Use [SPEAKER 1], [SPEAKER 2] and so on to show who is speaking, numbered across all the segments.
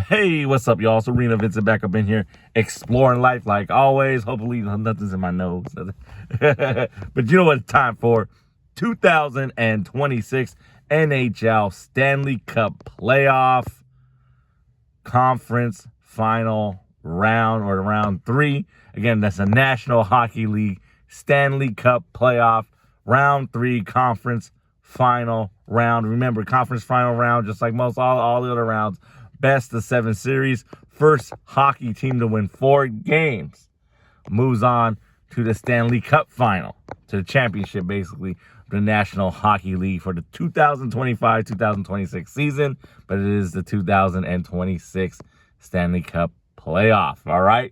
[SPEAKER 1] Hey, what's up, y'all? It's Arena Vincent back up in here, exploring life like always. Hopefully, nothing's in my nose. But you know what it's time for? 2026 NHL Stanley Cup Playoff Conference Final Round, or round 3. Again, that's the National Hockey League Stanley Cup Playoff Round 3 Conference Final Round. Remember, Conference Final Round, just like all the other rounds, best of 7 series. First hockey team to win 4 games moves on to the Stanley Cup Final, to the championship, basically, the National Hockey League for the 2025-2026 season, but it is the 2026 Stanley Cup Playoff. All right.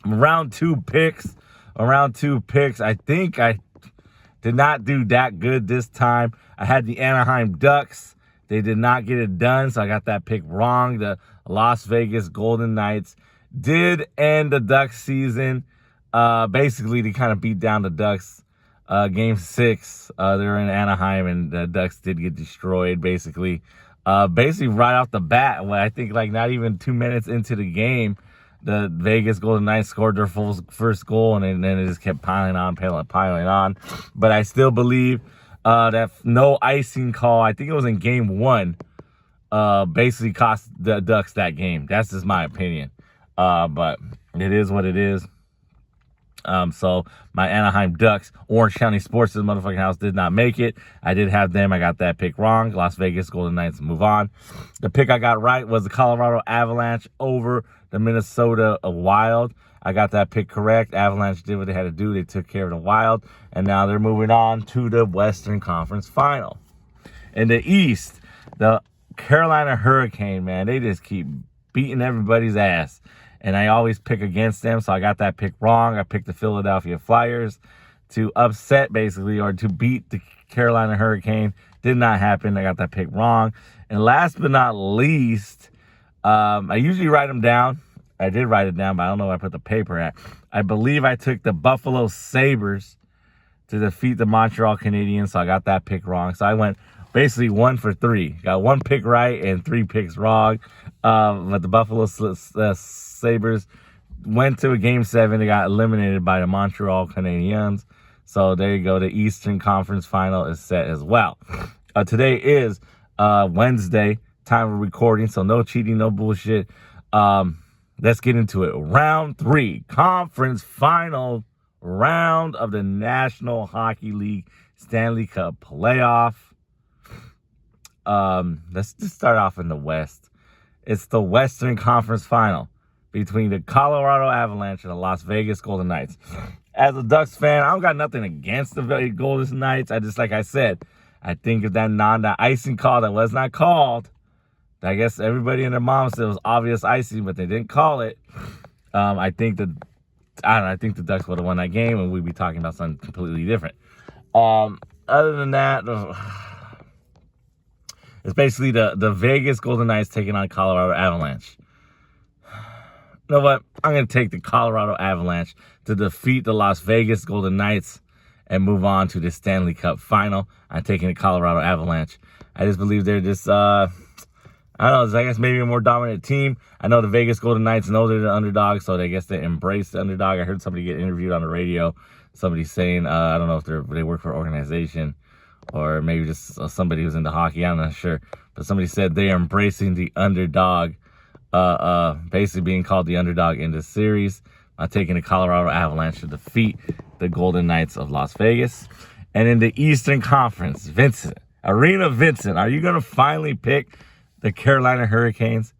[SPEAKER 1] Round two picks. I think I did not do that good this time. I had the Anaheim Ducks. They did not get it done, so I got that pick wrong. The Las Vegas Golden Knights did end the Ducks season. Basically, they kind of beat down the Ducks. Game 6, they're in Anaheim, and the Ducks did get destroyed, basically. Right off the bat, I think like not even 2 minutes into the game, the Vegas Golden Knights scored their first goal, and then it just kept piling on. But I still believe that no icing call, I think it was in game 1, basically cost the Ducks that game. That's just my opinion. But it is what it is. So my Anaheim Ducks, Orange County Sports' motherfucking house, did not make it. I did have them. I got that pick wrong. Las Vegas Golden Knights move on. The pick I got right was the Colorado Avalanche over the Minnesota Wild. I got that pick correct. Avalanche did what they had to do. They took care of the Wild, and now they're moving on to the Western Conference Final. In the East, the Carolina Hurricane, man, they just keep beating everybody's ass. And I always pick against them, so I got that pick wrong. I picked the Philadelphia Flyers to upset, basically, or to beat the Carolina Hurricane. Did not happen. I got that pick wrong. And last but not least, I usually write them down. I did write it down, but I don't know where I put the paper at. I believe I took the Buffalo Sabres to defeat the Montreal Canadiens, so I got that pick wrong. So I went basically 1 for 3. Got 1 pick right and 3 picks wrong. But the Buffalo Sabres went to a game 7. They got eliminated by the Montreal Canadiens. So there you go. The Eastern Conference Final is set as well. Today is Wednesday, time of recording, so no cheating, no bullshit. Let's get into it. Round 3, Conference Final round of the National Hockey League Stanley Cup Playoff. Let's just start off in the West. It's the Western Conference Final between the Colorado Avalanche and the Las Vegas Golden Knights. As a Ducks fan, I don't got nothing against the Golden Knights. Like I said, I think if that icing call that was not called, I guess everybody and their mom said it was obvious icing, but they didn't call it. I think the Ducks would have won that game, and we'd be talking about something completely different. Other than that, it's basically the Vegas Golden Knights taking on Colorado Avalanche. You know what? I'm going to take the Colorado Avalanche to defeat the Las Vegas Golden Knights and move on to the Stanley Cup Final. I'm taking the Colorado Avalanche. I just believe they're just, I don't know, I guess maybe a more dominant team. I know the Vegas Golden Knights know they're the underdog, so I guess they embrace the underdog. I heard somebody get interviewed on the radio. Somebody saying, I don't know if they work for an organization or maybe just somebody who's into hockey. I'm not sure. But somebody said they are embracing the underdog, basically being called the underdog in this series. I'm taking the Colorado Avalanche to defeat the Golden Knights of Las Vegas. And in the Eastern Conference, Arena Vincent, are you going to finally pick the Carolina Hurricanes?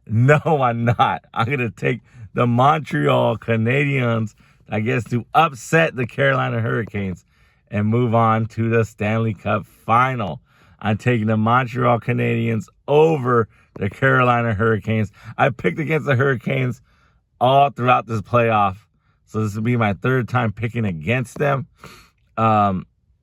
[SPEAKER 1] No, I'm not. I'm going to take the Montreal Canadiens, I guess, to upset the Carolina Hurricanes and move on to the Stanley Cup Final. I'm taking the Montreal Canadiens over the Carolina Hurricanes. I picked against the Hurricanes all throughout this playoff, so this will be my 3rd time picking against them. I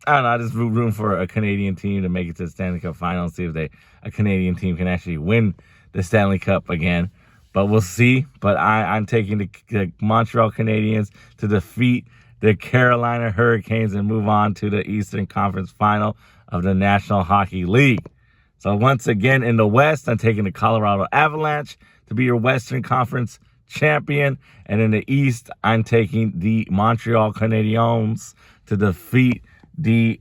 [SPEAKER 1] don't know, I just room for a Canadian team to make it to the Stanley Cup Final and see if a Canadian team can actually win the Stanley Cup again. But we'll see. But I'm taking the Montreal Canadiens to defeat the Carolina Hurricanes and move on to the Eastern Conference Final of the National Hockey League. So once again, in the West, I'm taking the Colorado Avalanche to be your Western Conference champion. And in the East, I'm taking the Montreal Canadiens to defeat the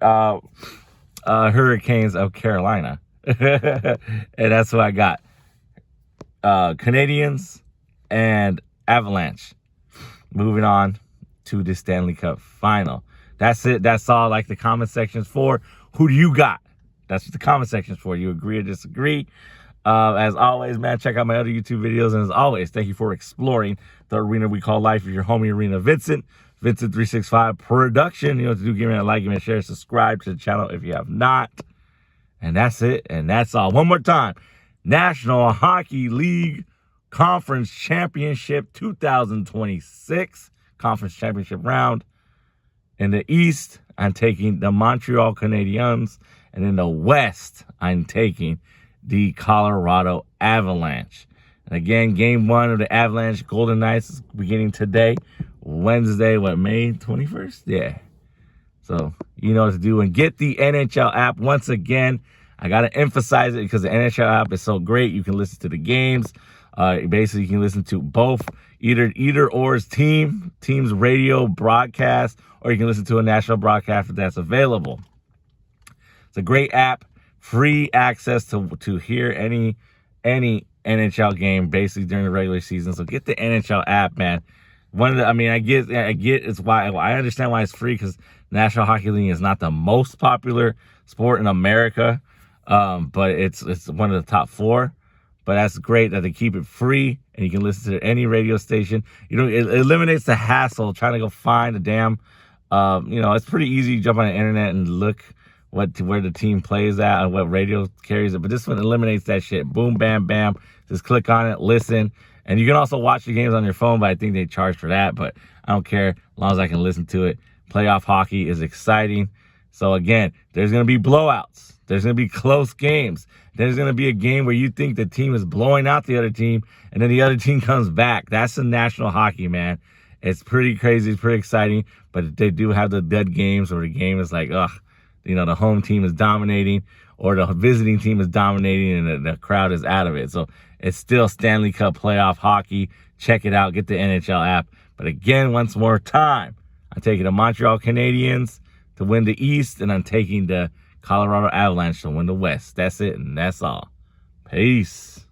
[SPEAKER 1] Hurricanes of Carolina. And that's what I got. Canadiens and Avalanche. Moving on to the Stanley Cup final. That's it. That's all like the comment sections for. Who do you got? That's what the comment section's for. You agree or disagree? As always, man, check out my other YouTube videos. And as always, thank you for exploring the arena we call life with your homie Arena Vincent. Vincent365 production. You know what to do. Give me a like, give me a share, subscribe to the channel if you have not. And that's it. And that's all. One more time. National Hockey League Conference Championship 2026. Conference Championship round. In the East, I'm taking the Montreal Canadiens. And in the West, I'm taking the Colorado Avalanche. And again, game 1 of the Avalanche Golden Knights is beginning today, Wednesday, May 21st? Yeah. So you know what to do. And get the NHL app. Once again, I got to emphasize it because the NHL app is so great. You can listen to the games. Basically, you can listen to both, either or's team's radio broadcast, or you can listen to a national broadcast if that's available. It's a great app, free access to hear any NHL game basically during the regular season. So get the NHL app, man. I get it's why I understand why it's free, because National Hockey League is not the most popular sport in America, but it's one of the top 4. But that's great that they keep it free and you can listen to any radio station. It eliminates the hassle trying to go find a damn. It's pretty easy. You jump on the internet and look where the team plays at and what radio carries it. But this one eliminates that shit. Boom, bam, bam. Just click on it, listen. And you can also watch the games on your phone, but I think they charge for that. But I don't care as long as I can listen to it. Playoff hockey is exciting. So again, there's going to be blowouts. There's going to be close games. There's going to be a game where you think the team is blowing out the other team, and then the other team comes back. That's the national hockey, man. It's pretty crazy. It's pretty exciting. But they do have the dead games where the game is like, the home team is dominating or the visiting team is dominating and the crowd is out of it. So it's still Stanley Cup playoff hockey. Check it out. Get the NHL app. But again, once more time, I'm taking the Montreal Canadiens to win the East, and I'm taking the Colorado Avalanche to win the West. That's it, and that's all. Peace.